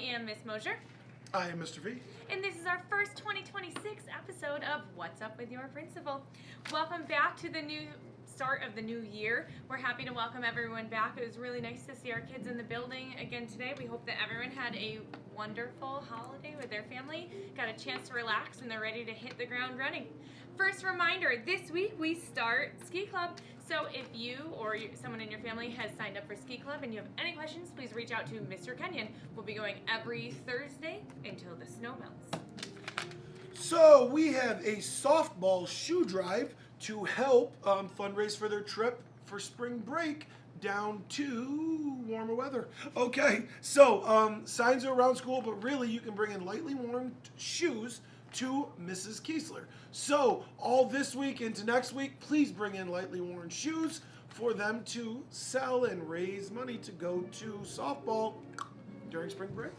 am Miss Mosier. I am Mr. V. And this is our first 2026 episode of What's Up With Your Principal. Welcome back to the new start of the new year. We're happy to welcome everyone back. It was really nice to see our kids in the building again today. We hope that everyone had a wonderful holiday with their family, got a chance to relax, and they're ready to hit the ground running. First reminder, this week we start Ski Club. So if you or someone in your family has signed up for Ski Club and you have any questions, please reach out to Mr. Kenyon. We'll be going every Thursday until the snow melts. So we have a softball shoe drive to help fundraise for their trip for spring break down to warmer weather. Okay, so signs are around school, but really you can bring in lightly worn shoes to Mrs. Kiesler. So all this week into next week, please bring in lightly worn shoes for them to sell and raise money to go to softball during spring break.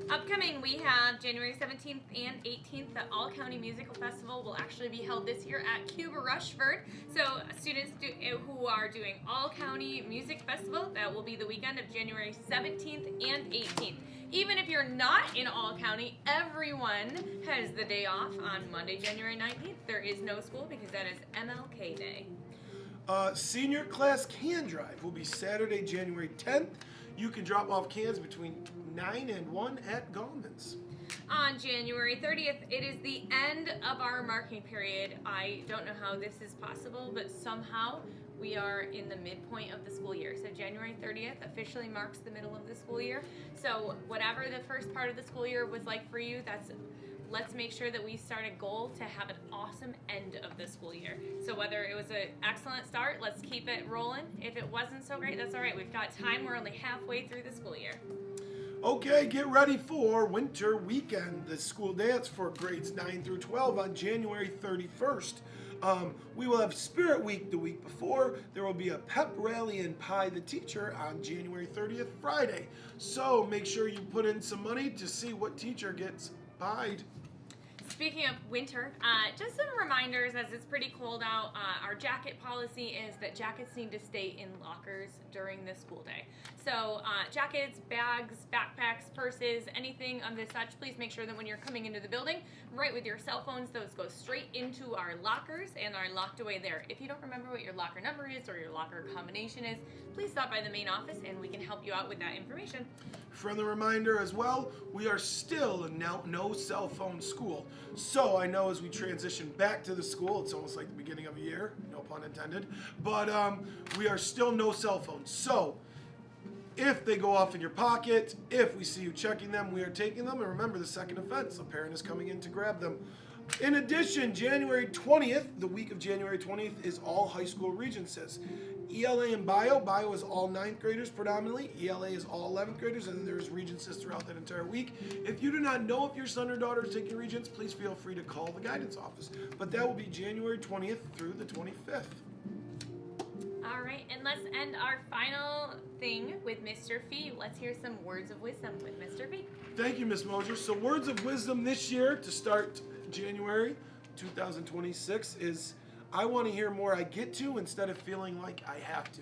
Upcoming, we have January 17th and 18th. The All-County Musical Festival will actually be held this year at Cuba Rushford. So students who are doing All-County Music Festival, that will be the weekend of January 17th and 18th. Even if you're not in All-County, everyone has the day off on Monday, January 19th. There is no school because that is MLK Day. Senior class can drive will be Saturday, January 10th. You can drop off cans between 9 and 1 at Gallman's. On January 30th, it is the end of our marking period. I don't know how this is possible, but somehow we are in the midpoint of the school year. So January 30th officially marks the middle of the school year. So whatever the first part of the school year was like for you, let's make sure that we start a goal to have an awesome end of the school year. So whether it was an excellent start, let's keep it rolling. If it wasn't so great, that's all right. We've got time. We're only halfway through the school year. Okay, get ready for Winter Weekend, the school dance for grades 9 through 12 on January 31st. We will have Spirit Week the week before. There will be a pep rally and pie the teacher on January 30th, Friday. So make sure you put in some money to see what teacher gets pied. Speaking of winter, just some reminders as it's pretty cold out. Our jacket policy is that jackets need to stay in lockers during the school day. So jackets, bags, backpacks, purses, anything of this such, please make sure that when you're coming into the building, right with your cell phones, those go straight into our lockers and are locked away there. If you don't remember what your locker number is or your locker combination is, please stop by the main office and we can help you out with that information. Friendly reminder as well, we are still a no cell phone school. So I know as we transition back to the school, it's almost like the beginning of a year, no pun intended, but we are still no cell phones. So if they go off in your pocket, if we see you checking them, we are taking them. And remember, the second offense, a parent is coming in to grab them. In addition, January 20th, the week of January 20th, is all high school regencies. ELA and Bio is all 9th graders predominantly. ELA is all 11th graders, and then there's regencies throughout that entire week. If you do not know if your son or daughter is taking regents, please feel free to call the guidance office. But that will be January 20th through the 25th. All right, and let's end our final thing with Mr. Fee. Let's hear some words of wisdom with Mr. Fee. Thank you, Ms. Mosier. So words of wisdom this year to start January 2026 is, I want to hear more I get to instead of feeling like I have to.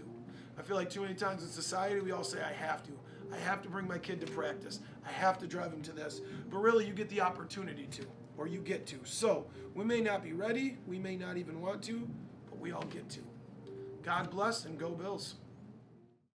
I feel like too many times in society we all say I have to. I have to bring my kid to practice. I have to drive him to this. But really you get the opportunity to, or you get to. So we may not be ready, we may not even want to, but we all get to. God bless and go Bills.